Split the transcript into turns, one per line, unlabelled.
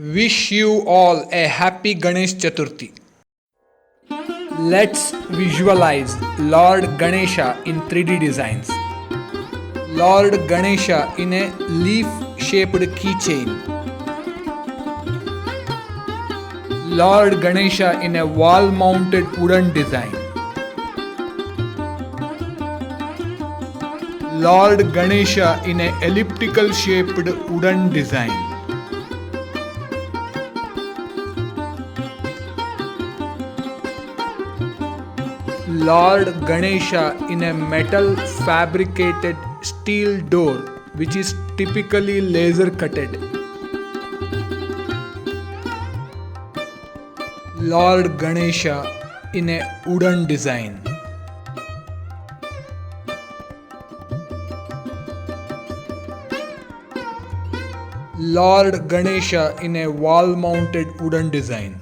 Wish you all a happy Ganesh Chaturthi. Let's visualize Lord Ganesha in 3D designs. Lord Ganesha in a leaf-shaped keychain. Lord Ganesha in a wall-mounted wooden design. Lord Ganesha in a elliptical shaped wooden design. Lord Ganesha in a metal fabricated steel door which is typically laser cutted. Lord Ganesha in a wooden design. Lord Ganesha in a wall mounted wooden design.